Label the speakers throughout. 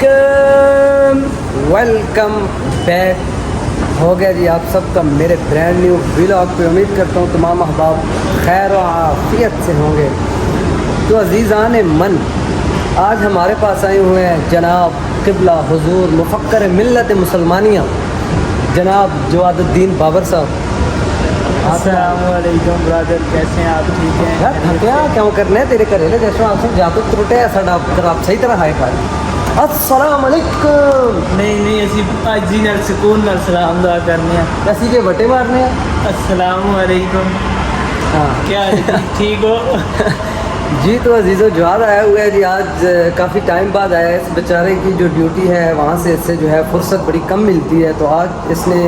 Speaker 1: अलैकुम, welcome back. हो गया जी आप सबका मेरे ब्रांड न्यू व्लॉग पे। उम्मीद करता हूँ तमाम अहबाब खैर व आफियत से होंगे। तो अजीज़ान मन, आज हमारे पास आए हुए हैं जनाब क़िबला हुजूर मुफ़क्कर मिल्लत मुसलमानिया जनाब जवादुद्दीन बाबर साहब।
Speaker 2: अस्सलामुअलैकुम ब्रदर, कैसे हैं आप? ठीक हैं?
Speaker 1: यार थकिया क्यों करने तेरे घरेले जैसे आपसे जादू त्रुटे साडा कर आप सही तरह हाय कर। अस्सलाम वालेकुम।
Speaker 2: नहीं असी अज ही नाल सुकून नाल सलाम दुआ करने हैं।
Speaker 1: ऐसी के बटे मारने हैं।
Speaker 2: अस्सलामुअलैकुम।
Speaker 1: हाँ
Speaker 2: क्या हाल है? ठीक हो?
Speaker 1: जी तो अजीज़ो जवाद आया हुआ है जी। आज काफ़ी टाइम बाद आया है। इस बेचारे की जो ड्यूटी है वहाँ से इससे जो है फुर्सत बड़ी कम मिलती है, तो आज इसने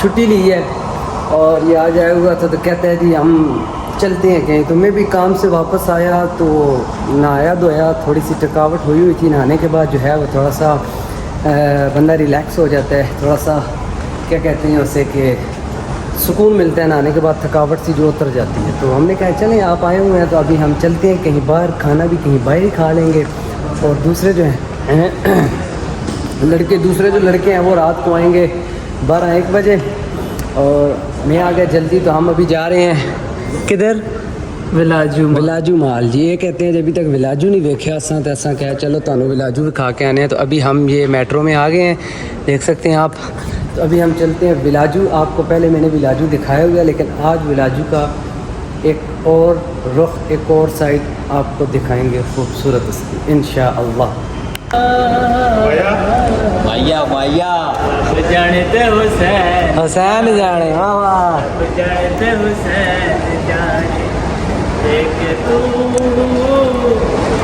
Speaker 1: छुट्टी ली है और ये आज आया हुआ था। तो कहता है जी हम चलते हैं कहीं। तो मैं भी काम से वापस आया तो नहाया धोया, थोड़ी सी थकावट हुई थी। नहाने के बाद जो है वो थोड़ा सा बंदा रिलैक्स हो जाता है, थोड़ा सा क्या कहते हैं उसे कि सुकून मिलता है। नहाने के बाद थकावट सी जो उतर जाती है। तो हमने कहा चलें आप आए हुए हैं तो अभी हम चलते हैं कहीं बाहर, खाना भी कहीं बाहर ही खा लेंगे। और दूसरे जो हैं दूसरे जो लड़के हैं वो रात को आएंगे 12-1 बजे और मैं आ गया जल्दी। तो हम अभी जा रहे हैं किधर? विलाजू माल जी। ये कहते हैं जब अभी तक विलाजू नहीं देखा असा तो ऐसा क्या चलो तुहानू विलाजू भी खा के आने हैं। तो अभी हम ये मेट्रो में आ गए हैं, देख सकते हैं आप। तो अभी हम चलते हैं विलाजू। आपको पहले मैंने विलाजू दिखाया हुआ है, लेकिन आज विलाजू का एक और रुख, एक और साइड आपको दिखाएंगे खूबसूरत उसकी इंशाअल्लाह।
Speaker 2: भैया जाने ते
Speaker 1: हुसैन जाने मामा
Speaker 2: जाने ते हुसैन जाने, एक तू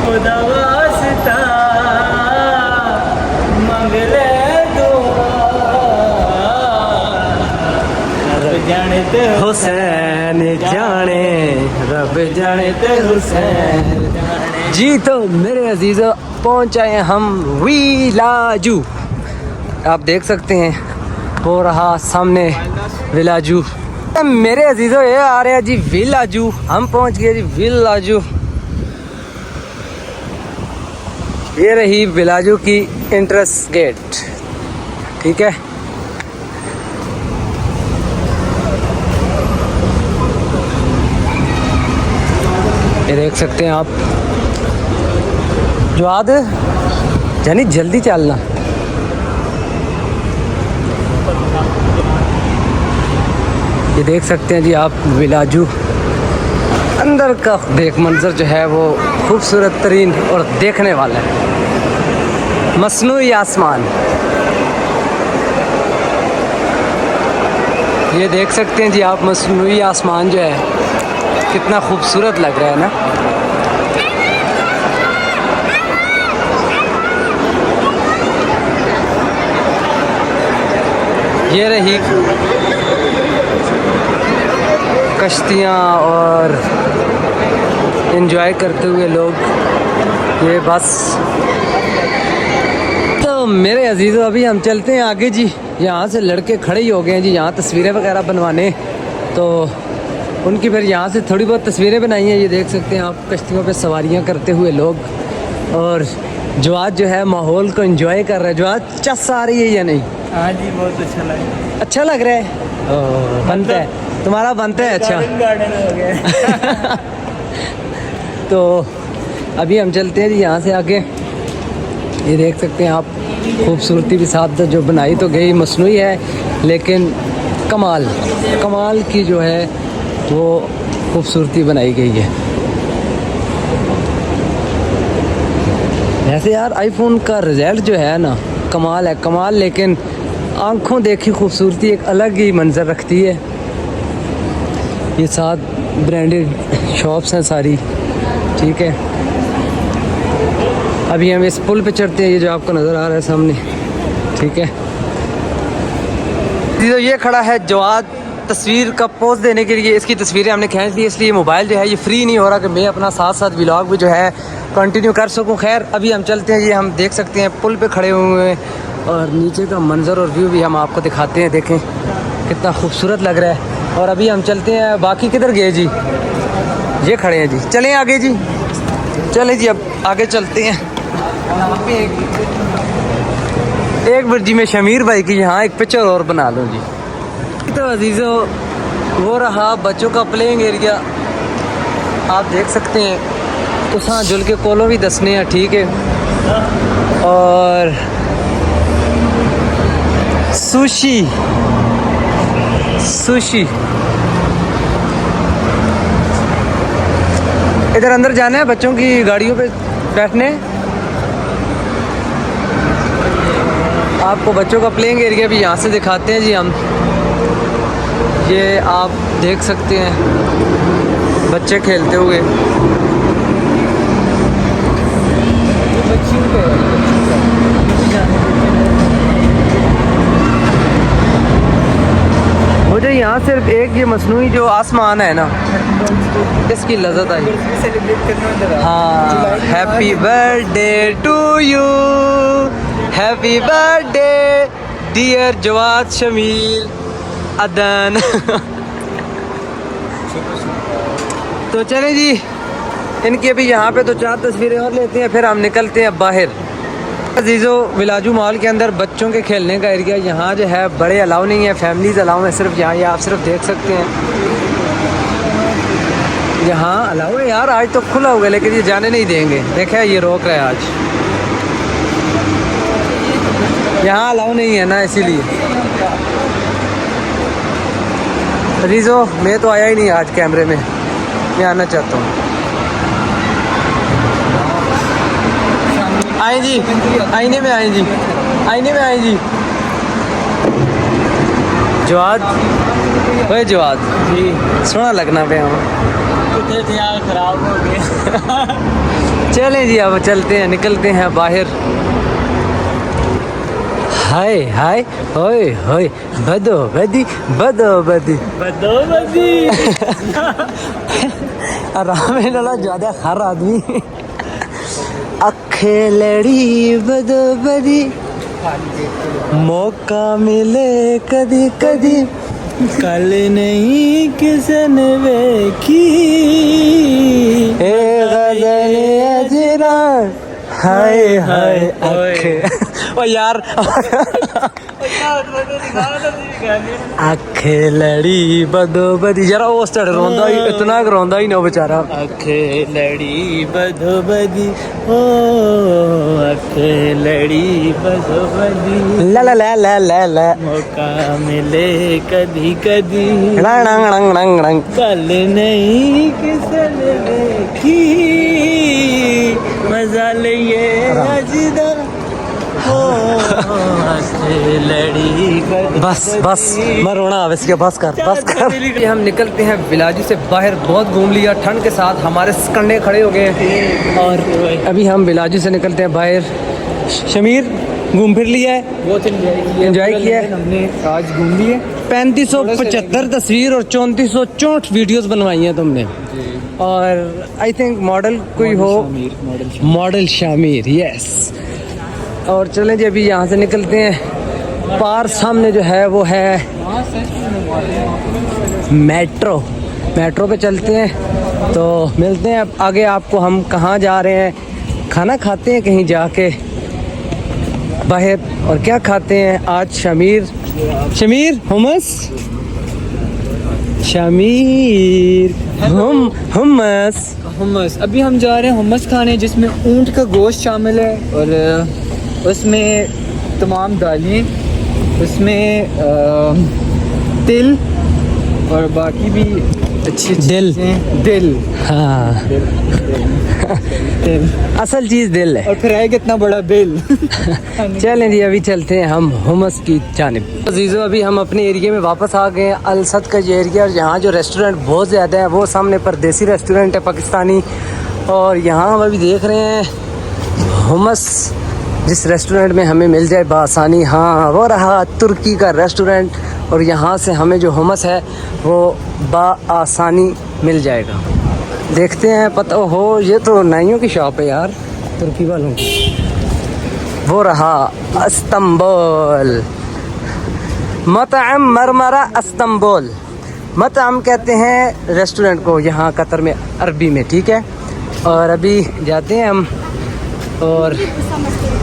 Speaker 2: खुदा वास्ता मांग ले जाने ते
Speaker 1: हुसैन जाने, रब जाने
Speaker 2: ते हुसैन जाने।
Speaker 1: जी तो मेरे अजीज़ों पहुँच आए हम विलाजू। आप देख सकते हैं हो रहा सामने विलाजू। मेरे अजीज़ों ये आ रहे हैं जी विलाजू। हम पहुँच गए जी विलाजू। ये रही विलाजू की एंट्रेंस गेट, ठीक है। ये देख सकते हैं आप। जवाद जानी जल्दी चलना। ये देख सकते हैं जी आप विलाजू। अंदर का देख मंजर जो है वो खूबसूरत तरीन और देखने वाला है। मसनूई आसमान ये देख सकते हैं जी आप। मसनूई आसमान जो है कितना खूबसूरत लग रहा है ना। ये रही कश्तियाँ और एंजॉय करते हुए लोग ये बस। तो मेरे अजीज़ों अभी हम चलते हैं आगे जी। यहाँ से लड़के खड़े ही हो गए हैं जी यहाँ तस्वीरें वगैरह बनवाने। तो उनकी फिर यहाँ से थोड़ी बहुत तस्वीरें बनाई हैं। ये देख सकते हैं आप कश्तियों पे सवारियाँ करते हुए लोग। और जवाद जो है माहौल को एंजॉय कर रहा है। जवाद चस आ रही है या नहीं?
Speaker 2: हाँ जी बहुत अच्छा लगा।
Speaker 1: अच्छा लग रहा है। बनता है तुम्हारा बनता है अच्छा।
Speaker 2: गार्डन हो गया।
Speaker 1: तो अभी हम चलते हैं जी यहाँ से आगे। ये देख सकते हैं आप खूबसूरती के साथ जो बनाई तो गई मसनूई है, लेकिन कमाल की जो है वो खूबसूरती बनाई गई है। वैसे यार आईफोन का रिज़ल्ट जो है ना कमाल है, कमाल। लेकिन आँखों देखी खूबसूरती एक अलग ही मंजर रखती है। ये साथ ब्रांडेड शॉप्स हैं सारी, ठीक है। अभी हम इस पुल पे चढ़ते हैं, ये जो आपको नज़र आ रहा है सामने, ठीक है। तो ये खड़ा है जवाद तस्वीर का पोज देने के लिए। इसकी तस्वीरें हमने खींच ली, इसलिए मोबाइल जो है ये फ्री नहीं हो रहा कि मैं अपना साथ साथ व्लॉग भी जो है कंटिन्यू कर सकूं। खैर अभी हम चलते हैं। ये हम देख सकते हैं पुल पे खड़े हुए हैं और नीचे का मंजर और व्यू भी हम आपको दिखाते हैं। देखें कितना खूबसूरत लग रहा है। और अभी हम चलते हैं। बाकी किधर गए जी? ये खड़े हैं जी, चलें आगे जी, चलें जी अब आगे चलते हैं। एक मिनट में शमीर भाई की यहाँ एक पिक्चर और बना लो जी। तो अजीज़ों, वो रहा बच्चों का प्लेइंग एरिया, आप देख सकते हैं। उस हाँ जुल के कोलो भी दसने हैं, ठीक है। और सुशी इधर अंदर जाना है बच्चों की गाड़ियों पे बैठने। आपको बच्चों का प्लेइंग एरिया भी यहाँ से दिखाते हैं जी हम। ये आप देख सकते हैं बच्चे खेलते हुए। मुझे यहाँ सिर्फ एक ये मसनूई जो आसमान है ना, इसकी लज़्ज़त आई। हाँ, happy birthday to you, happy birthday dear Jawad Shamil Adan. तो चलें जी, इनकी अभी यहाँ पे तो 4 तस्वीरें और लेते हैं, फिर हम निकलते हैं बाहर। अजीज़ों, विलाजू मॉल के अंदर बच्चों के खेलने का एरिया यहाँ जो है, बड़े अलाउ नहीं है, फैमिलीज़ अलाउ है सिर्फ यहाँ। ये आप सिर्फ देख सकते हैं, यहाँ अलाउ है यार। आज तो खुला हुआ है लेकिन ये जाने नहीं देंगे। देखा ये रोक रहा है आज, यहाँ अलाउ नहीं है ना, इसीलिए। अजीज़ों, मैं तो आया ही नहीं आज कैमरे में, मैं आना चाहता हूँ। आए जी, आईने में आए जी, आईने में आए जी। जवाद, ओए जवाद जी, सोना लगना पे हम खराब हो गए। चलें जी, अब चलते हैं, निकलते हैं बाहर। हाय हाय होए होए, बदो बदी बदो बदी बदो बदी। आराम है ना, ज़्यादा हर आदमी। अखे लड़ी बदो बदी, मौका मिले कदी कदी, कल नहीं किसने देखी ए गज़ल अजरा। हाय हाय अखे, ओ यार अखे लड़ी बदो बदी। जरा वो स्टार्ट रोंदा ही, इतना रोंदा ही ना बेचारा। अखे लड़ी बदो बदी, ओ अखे लड़ी बदो बदी, ला ला ला ला ला ला, मौका मिले कदी कदी, रंग रंग रंग रंग, कल नहीं किसने देखी मजा लिए अजदा। बस बस, मैं रोना अब इसके, बस कर। हम निकलते हैं विलाजू से बाहर। बहुत घूम लिया, ठंड के साथ हमारे कंधे खड़े हो गए हैं और अभी हम विलाजू से निकलते हैं बाहर। शमीर घूम फिर लिया है, बहुत एंजॉय किया है हमने, आज घूम लिए। 3575 तस्वीर और 3464 वीडियोस बनवाई हैं तुमने। और आई थिंक मॉडल कोई हो, मॉडल शामिर, यस। और चलें जी, अभी यहाँ से निकलते हैं। पार सामने जो है वो है मेट्रो पे चलते हैं। तो मिलते हैं आगे आपको, हम कहाँ जा रहे हैं। खाना खाते हैं कहीं जाके बाहर। और क्या खाते हैं आज? Shamir humus, Shamir humus. अभी हम जा रहे हैं हुमस खाने, जिसमें ऊंट का गोश्त शामिल है और उसमें तमाम दालें, उसमें तिल और बाकी भी अच्छी दिल। हाँ, दिल असल चीज़ दिल है। और फिर है कितना बड़ा बिल। चलें जी, अभी चलते हैं हम हुमस की जानिब। अजीज़ों, अभी हम अपने एरिया में वापस आ गए हैं, अलसद का ये एरिया। और यहाँ जो रेस्टोरेंट बहुत ज़्यादा है, वो सामने परदेसी रेस्टोरेंट है पाकिस्तानी। और यहाँ हम अभी देख रहे हैं हुमस, जिस रेस्टोरेंट में हमें मिल जाए बआसानी। हाँ, वो रहा तुर्की का रेस्टोरेंट। और यहाँ से हमें जो हुमस है वो बआसानी मिल जाएगा। देखते हैं, पता हो ये तो नाइयों की शॉप है यार, तुर्की वालों की। वो रहा इस्तांबुल, मतअम मरमरा इस्तांबुल। मतअम कहते हैं रेस्टोरेंट को यहाँ कतर में, अरबी में, ठीक है। और अभी जाते हैं हम और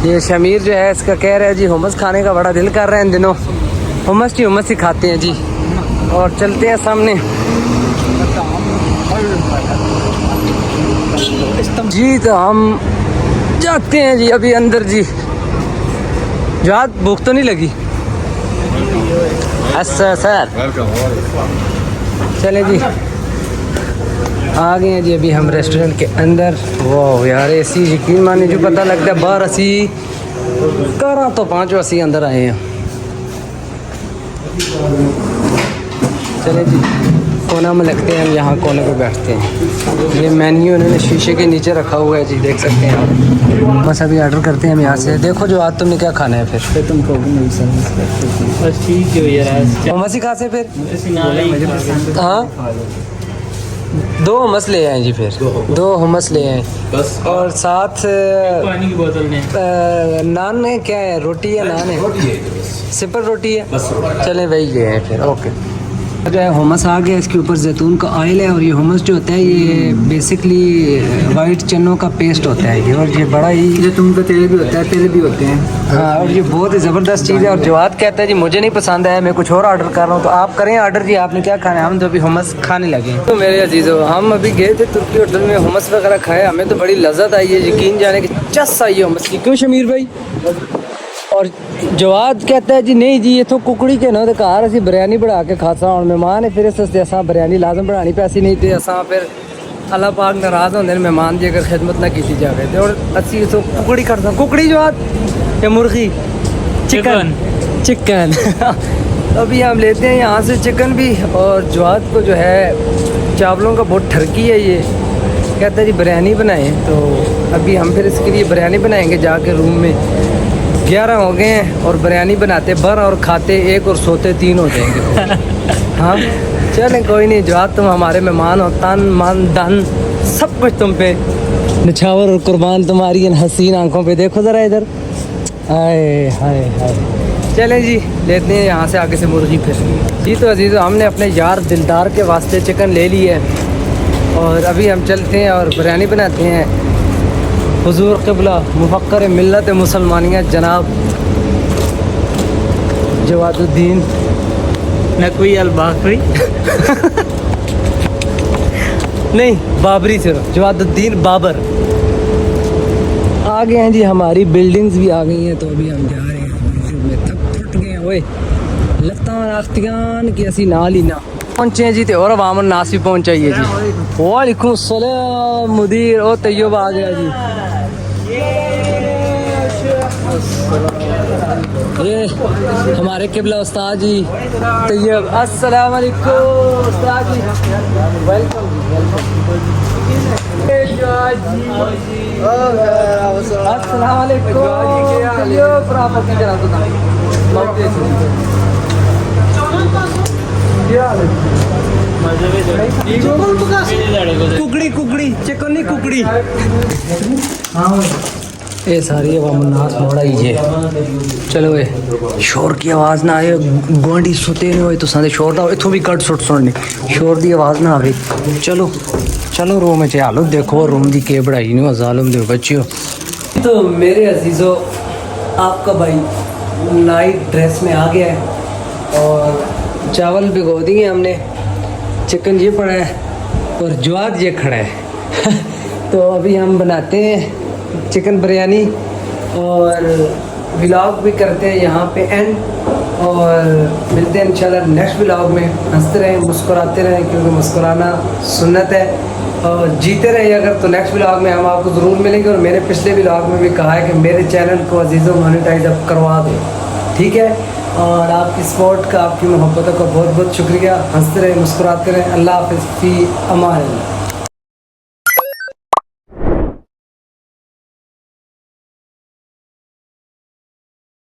Speaker 1: ये शमीर जो है इसका कह रहा है जी हुमस खाने का बड़ा दिल कर रहा है इन दिनों। हुमस ही खाते हैं जी। और चलते हैं सामने जी। तो हम जाते हैं जी अभी अंदर जी। जहाद भूख तो नहीं लगी? अच्छा सर चले जी आ गए हैं जी अभी हम रेस्टोरेंट के अंदर। वाह यार ऐसी यकीन माने जो पता लगता है बाहर असी करा तो 5 असी अंदर आए हैं। चले जी कोना में लगते हैं हम, यहाँ कोने पे बैठते हैं। ये मेन्यू इन्होंने शीशे के नीचे रखा हुआ है जी, देख सकते हैं आप। बस अभी ऑर्डर करते हैं हम यहाँ से। देखो जो आज तुमने क्या खाना है फिर तुमको
Speaker 2: बस ठीक है यार।
Speaker 1: हमस ही खा से फिर
Speaker 2: पसंद
Speaker 1: हाँ 2 हमस ले आए जी। फिर 2 हमस ले आए
Speaker 2: बस
Speaker 1: और साथ
Speaker 2: पानी की बोतल ने
Speaker 1: नान है। क्या है रोटी या नान है? सिंपल रोटी है
Speaker 2: बस।
Speaker 1: चलें वही ले आए फिर। ओके जो है हुमस आ गया, इसके ऊपर जैतून का ऑयल है। और ये हुमस जो होता है ये बेसिकली वाइट चनों का पेस्ट होता है ये। और ये बड़ा ही जैतून का तेल भी होता है, तेल भी होते हैं हाँ। और ये बहुत ही ज़बरदस्त चीज़ है। और जवाद कहता है जी मुझे नहीं पसंद है, मैं कुछ और ऑर्डर कर रहा हूँ। तो आप करें ऑर्डर जी, आपने क्या खाना है? हम तो अभी हुमस खाने लगे। तो मेरे अजीज़ों हम अभी गए थे तुर्की होटल में, हुमस वगैरह खाए, हमें तो बड़ी लज्जत आई है। यकीन जाने की चस आई है हुमस की। क्यों शमीर भाई? और जवाद कहता है जी नहीं जी ये तो कुकड़ी के ना घर असी बिरयानी बढ़ा के खाता हूँ। मेहमान है फिर इस असा बिरयानी लाजम बढ़ानी पैसी नहीं तो असा फिर अल्लाह पाक नाराज़ होंगे मेहमान की अगर खिदमत ना की जाए। तो और असी तो कुकड़ी करता कुकड़ी जवाद या मुर्गी चिकन तो अभी हम लेते हैं यहाँ से चिकन भी। और जवाद को जो है चावलों का बहुत ठरकी है ये, कहता है जी बिरयानी बनाएं। तो अभी हम फिर इसके लिए बिरयानी बनाएंगे जाके रूम में। 11 हो गए हैं और बिरयानी बनाते बर और खाते 1 और सोते 3 हो जाएंगे। हाँ चलें कोई नहीं जवाब, तुम हमारे मेहमान हो, तन मन धन सब कुछ तुम पे निछावर और कुर्बान तुम्हारी इन हसीन आंखों पे। देखो ज़रा इधर, हाय हाय हाय। चलें जी लेते हैं यहाँ से आगे से मुर्गी फिर जी। तो अजीज़ हमने अपने यार दिलदार के वास्ते चिकन ले ली है और अभी हम चलते हैं और बिरयानी बनाते हैं। हुजूर क़िबला मुफ़क्कर मिल्लत मुसलमानिया जनाब जवादुद्दीन
Speaker 2: नकवी अल बाकरी
Speaker 1: नहीं बाबरी सिर्फ जवादुद्दीन बाबर आ गए हैं जी। हमारी बिल्डिंग्स भी आ गई हैं तो अभी हम जा रहे हैं। थक फट गए ओए लत्तां राख्तियान कि असी नाल ही ना पहुंचे हैं जी। तो और अवाम नास भी पहुंच चाहिए जी। वालेकुम सलाम मुदीर ओ तैयब आ गया जी। ये हमारे किबला उस्ताद जी तैयब। अस्सलाम वालेकुम उस्ताद जी, वेलकम जी अस्सलाम वालेकुम तैयब। प्राप्त की जरा कुकड़ी कुकड़ी चिकन नहीं कुकड़ी ये सारी नास मोड़ा ही है। चलो वे शोर की आवाज़ ना आए, गुआढ़ी सुते नहीं होए तो सारे शोर ना हो, इतों भी कट सुट सुननी शोर की आवाज़ ना आवे। चलो चलो रूम में हालत देखो, रूम की के बढ़ाई नहीं जालम दो बच्चियों। तो मेरे अजीज़ों आपका भाई नाइट ड्रेस में आ गया है और चावल भिगो दिए हमने, चिकन ये पड़ा है और जवाद ये खड़ा है। तो अभी हम बनाते हैं चिकन बिरयानी और व्लॉग भी करते हैं यहाँ पे एंड। और मिलते हैं इंशाल्लाह नेक्स्ट व्लॉग में। हंसते रहें मुस्कुराते रहें क्योंकि मुस्कुराना सुन्नत है। और जीते रहिए अगर तो नेक्स्ट व्लॉग में हम आपको ज़रूर मिलेंगे। और मैंने पिछले व्लॉग में भी कहा है कि मेरे चैनल को अजीज़ों मोनेटाइज अब करवा दें, ठीक है। और आपकी सपोर्ट का आपकी मोहब्बतों का बहुत बहुत शुक्रिया। हंसते रहें मुस्कुराते रहें। अल्लाह हाफ़िज़ फ़ी अमान।